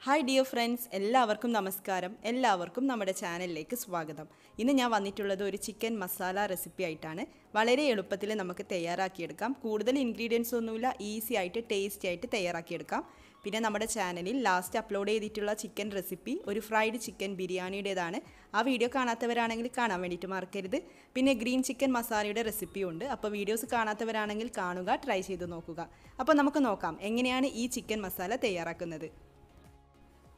Hi dear friends, എല്ലാവർക്കും നമസ്കാരം. എല്ലാവർക്കും നമ്മുടെ ചാനലിലേക്ക് സ്വാഗതം. ഇന്ന് ഞാൻ വന്നിട്ടുള്ളത് ഒരു ചിക്കൻ മസാല റെസിപ്പി ആയിട്ടാണ്. വളരെ എളുപ്പത്തിൽ നമുക്ക് തയ്യാറാക്കിയെടുക്കാം. കൂടുതൽ ഇൻഗ്രീഡിയൻസ് ഒന്നുമില്ല, ഈസി ആയിട്ട് ടേസ്റ്റി ആയിട്ട് തയ്യാറാക്കിയെടുക്കാം. പിന്നെ നമ്മുടെ ചാനലിൽ ലാസ്റ്റ് അപ്ലോഡ് ചെയ്തിട്ടുള്ള ചിക്കൻ റെസിപ്പി ഒരു ഫ്രൈഡ് ചിക്കൻ ബിരിയാണിയുടേതാണ്. ആ വീഡിയോ കാണാത്തവരാണെങ്കിൽ കാണാൻ വേണ്ടിയിട്ട് മറക്കരുത്. പിന്നെ ഗ്രീൻ ചിക്കൻ മസാലയുടെ റെസിപ്പിയും ഉണ്ട്. അപ്പോൾ വീഡിയോസ് കാണാത്തവരാണെങ്കിൽ കാണുക, ട്രൈ ചെയ്ത് നോക്കുക. അപ്പോൾ നമുക്ക് നോക്കാം എങ്ങനെയാണ് ഈ ചിക്കൻ മസാല തയ്യാറാക്കുന്നത്.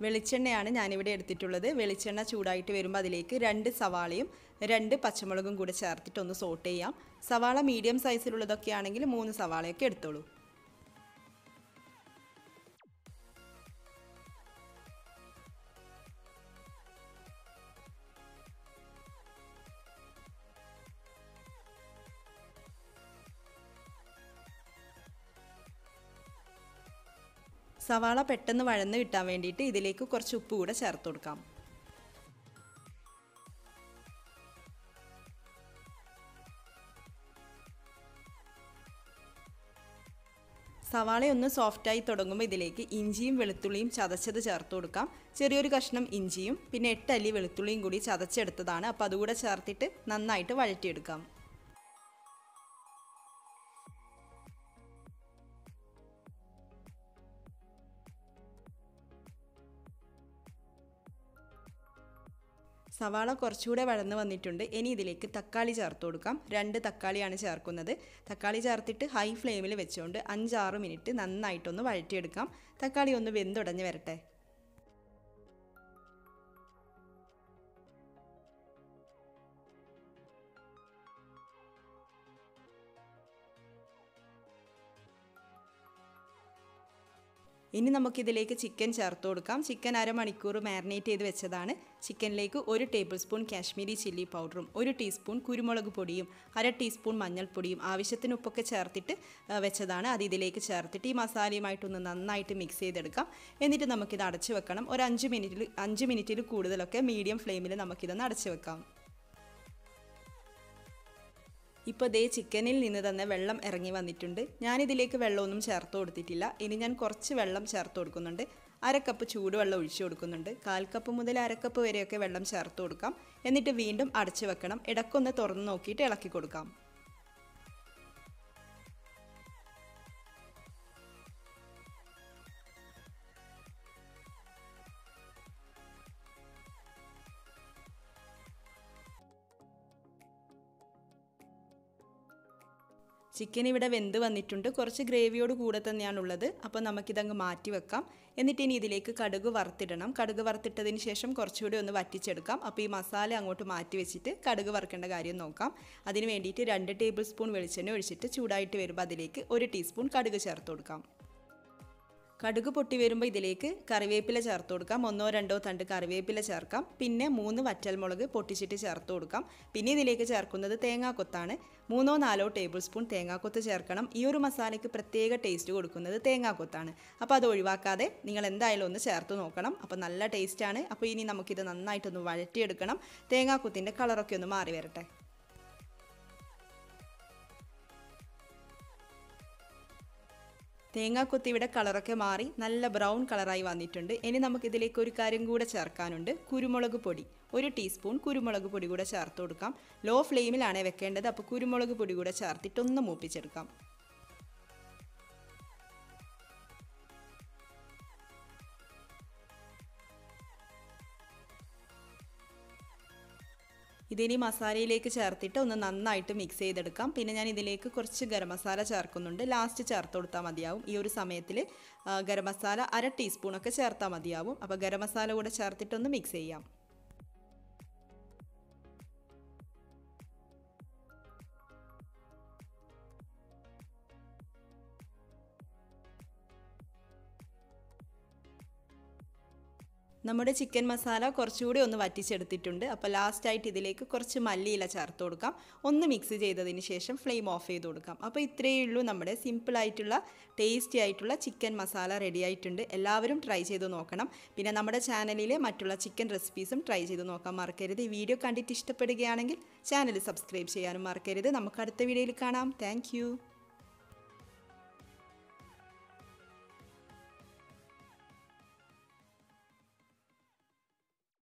വെളിച്ചെണ്ണയാണ് ഞാനിവിടെ എടുത്തിട്ടുള്ളത്. വെളിച്ചെണ്ണ ചൂടായിട്ട് വരുമ്പോൾ അതിലേക്ക് 2 സവാളയും 2 പച്ചമുളകും കൂടെ ചേർത്തിട്ട് ഒന്ന് സോട്ട് ചെയ്യാം. സവാള മീഡിയം സൈസിലുള്ളതൊക്കെ ആണെങ്കിൽ 3 സവാളയൊക്കെ എടുത്തോളൂ. സവാള പെട്ടെന്ന് വഴന്ന് കിട്ടാൻ വേണ്ടിയിട്ട് ഇതിലേക്ക് കുറച്ച് ഉപ്പ് കൂടെ ചേർത്ത് കൊടുക്കാം. സവാളയൊന്ന് സോഫ്റ്റായി തുടങ്ങുമ്പോൾ ഇതിലേക്ക് ഇഞ്ചിയും വെളുത്തുള്ളിയും ചതച്ചത് ചേർത്ത് കൊടുക്കാം. ചെറിയൊരു കഷ്ണം ഇഞ്ചിയും പിന്നെ 8 അല്ലി വെളുത്തുള്ളിയും കൂടി ചതച്ചെടുത്തതാണ്. അപ്പോൾ അതുകൂടെ ചേർത്തിട്ട് നന്നായിട്ട് വഴറ്റിയെടുക്കാം. സവാള കുറച്ചുകൂടെ വഴന്ന് വന്നിട്ടുണ്ട്. ഇനി ഇതിലേക്ക് തക്കാളി ചേർത്ത് കൊടുക്കാം. 2 തക്കാളിയാണ് ചേർക്കുന്നത്. തക്കാളി ചേർത്തിട്ട് ഹൈ ഫ്ലെയിമിൽ വെച്ചുകൊണ്ട് 5-6 മിനിറ്റ് നന്നായിട്ടൊന്ന് വഴറ്റിയെടുക്കാം. തക്കാളി ഒന്ന് വെന്തുടഞ്ഞ് വരട്ടെ. ഇനി നമുക്കിതിലേക്ക് ചിക്കൻ ചേർത്ത് കൊടുക്കാം. ചിക്കൻ അരമണിക്കൂർ മാരിനേറ്റ് ചെയ്ത് വെച്ചതാണ്. ചിക്കനിലേക്ക് 1 ടേബിൾ സ്പൂൺ കാശ്മീരി ചില്ലി പൗഡറും 1 ടീസ്പൂൺ കുരുമുളക് പൊടിയും 1/2 ടീസ്പൂൺ മഞ്ഞൾപ്പൊടിയും ആവശ്യത്തിന് ഉപ്പൊക്കെ ചേർത്തിട്ട് വെച്ചതാണ്. അത് ഇതിലേക്ക് ചേർത്തിട്ട് ഈ മസാലയുമായിട്ടൊന്ന് നന്നായിട്ട് മിക്സ് ചെയ്തെടുക്കാം. എന്നിട്ട് നമുക്കിത് അടച്ച് വെക്കണം. ഒരു 5 മിനിറ്റിൽ കൂടുതലൊക്കെ മീഡിയം ഫ്ലെയിമിൽ നമുക്കിതൊന്ന് അടച്ച് വെക്കാം. ഇപ്പോൾ ദേ ചിക്കനിൽ നിന്ന് തന്നെ വെള്ളം ഇറങ്ങി വന്നിട്ടുണ്ട്. ഞാനിതിലേക്ക് വെള്ളമൊന്നും ചേർത്ത് കൊടുത്തിട്ടില്ല. ഇനി ഞാൻ കുറച്ച് വെള്ളം ചേർത്ത് കൊടുക്കുന്നുണ്ട്. 1/2 കപ്പ് ചൂടുവെള്ളം ഒഴിച്ചു കൊടുക്കുന്നുണ്ട്. 1/4 കപ്പ് മുതൽ 1/2 കപ്പ് വരെയൊക്കെ വെള്ളം ചേർത്ത് കൊടുക്കാം. എന്നിട്ട് വീണ്ടും അടച്ചു വെക്കണം. ഇടയ്ക്കൊന്ന് തുറന്ന് നോക്കിയിട്ട് ഇളക്കി കൊടുക്കാം. ചിക്കൻ ഇവിടെ വെന്ത് വന്നിട്ടുണ്ട്. കുറച്ച് ഗ്രേവിയോട് കൂടെ തന്നെയാണുള്ളത്. അപ്പോൾ നമുക്കിതങ്ങ് മാറ്റി വെക്കാം. എന്നിട്ട് ഇനി ഇതിലേക്ക് കടുക് വറുത്തിടണം. കടുക് വറുത്തിട്ടതിന് ശേഷം കുറച്ചുകൂടി ഒന്ന് വറ്റിച്ചെടുക്കാം. അപ്പോൾ ഈ മസാല അങ്ങോട്ട് മാറ്റി വെച്ചിട്ട് കടുക് വറുക്കേണ്ട കാര്യം നോക്കാം. അതിന് വേണ്ടിയിട്ട് 2 ടേബിൾ സ്പൂൺ വെളിച്ചെണ്ണ ഒഴിച്ചിട്ട് ചൂടായിട്ട് വരുമ്പോൾ അതിലേക്ക് 1 ടീസ്പൂൺ കടുക് ചേർത്ത് കൊടുക്കാം. കടുക് പൊട്ടി വരുമ്പോൾ ഇതിലേക്ക് കറിവേപ്പില ചേർത്ത് കൊടുക്കാം. 1-2 തണ്ട് കറിവേപ്പില ചേർക്കാം. പിന്നെ 3 വറ്റൽമുളക് പൊട്ടിച്ചിട്ട് ചേർത്ത് കൊടുക്കാം. പിന്നെ ഇതിലേക്ക് ചേർക്കുന്നത് തേങ്ങാക്കൊത്താണ്. 3-4 ടേബിൾ സ്പൂൺ തേങ്ങാക്കൊത്ത് ചേർക്കണം. ഈ ഒരു മസാലയ്ക്ക് പ്രത്യേക ടേസ്റ്റ് കൊടുക്കുന്നത് തേങ്ങാക്കൊത്താണ്. അപ്പോൾ അത് ഒഴിവാക്കാതെ നിങ്ങൾ എന്തായാലും ഒന്ന് ചേർത്ത് നോക്കണം. അപ്പോൾ നല്ല ടേസ്റ്റാണ്. അപ്പോൾ ഇനി നമുക്കിത് നന്നായിട്ടൊന്ന് വഴറ്റിയെടുക്കണം. തേങ്ങാക്കൊത്തിൻ്റെ കളറൊക്കെ ഒന്ന് മാറി വരട്ടെ. തേങ്ങാക്കൊത്തി ഇവിടെ കളറൊക്കെ മാറി നല്ല ബ്രൗൺ കളറായി വന്നിട്ടുണ്ട്. ഇനി നമുക്കിതിലേക്ക് ഒരു കാര്യം കൂടെ ചേർക്കാനുണ്ട്. കുരുമുളക് പൊടി 1 ടീസ്പൂൺ കുരുമുളക് പൊടി കൂടെ ചേർത്ത് കൊടുക്കാം. ലോ ഫ്ലെയിമിലാണ് വെക്കേണ്ടത്. അപ്പോൾ കുരുമുളക് പൊടി കൂടെ ചേർത്തിട്ടൊന്ന് മൂപ്പിച്ചെടുക്കാം. ഇതിനി മസാലയിലേക്ക് ചേർത്തിട്ട് ഒന്ന് നന്നായിട്ട് മിക്സ് ചെയ്തെടുക്കാം. പിന്നെ ഞാൻ ഇതിലേക്ക് കുറച്ച് ഗരം മസാല ചേർക്കുന്നുണ്ട്. ലാസ്റ്റ് ചേർത്ത് കൊടുത്താൽ മതിയാവും. ഈ ഒരു സമയത്തിൽ ഗരം മസാല 1/2 ടീസ്പൂണൊക്കെ ചേർത്താൽ മതിയാവും. അപ്പോൾ ഗരം മസാല കൂടെ ചേർത്തിട്ടൊന്ന് മിക്സ് ചെയ്യാം. നമ്മുടെ ചിക്കൻ മസാല കുറച്ചുകൂടി ഒന്ന് വറ്റിച്ചെടുത്തിട്ടുണ്ട്. അപ്പോൾ ലാസ്റ്റായിട്ട് ഇതിലേക്ക് കുറച്ച് മല്ലിയില ചേർത്ത് കൊടുക്കാം. ഒന്ന് മിക്സ് ചെയ്തതിന് ശേഷം ഫ്ലെയിം ഓഫ് ചെയ്ത് കൊടുക്കാം. അപ്പോൾ ഇത്രയേ ഉള്ളൂ നമ്മുടെ സിമ്പിളായിട്ടുള്ള ടേസ്റ്റി ആയിട്ടുള്ള ചിക്കൻ മസാല റെഡി ആയിട്ടുണ്ട്. എല്ലാവരും ട്രൈ ചെയ്ത് നോക്കണം. പിന്നെ നമ്മുടെ ചാനലിലെ മറ്റുള്ള ചിക്കൻ റെസിപ്പീസും ട്രൈ ചെയ്ത് നോക്കാൻ മറക്കരുത്. ഈ വീഡിയോ കണ്ടിട്ട് ഇഷ്ടപ്പെടുകയാണെങ്കിൽ ചാനൽ സബ്സ്ക്രൈബ് ചെയ്യാനും മറക്കരുത്. നമുക്ക് അടുത്ത വീഡിയോയിൽ കാണാം. താങ്ക്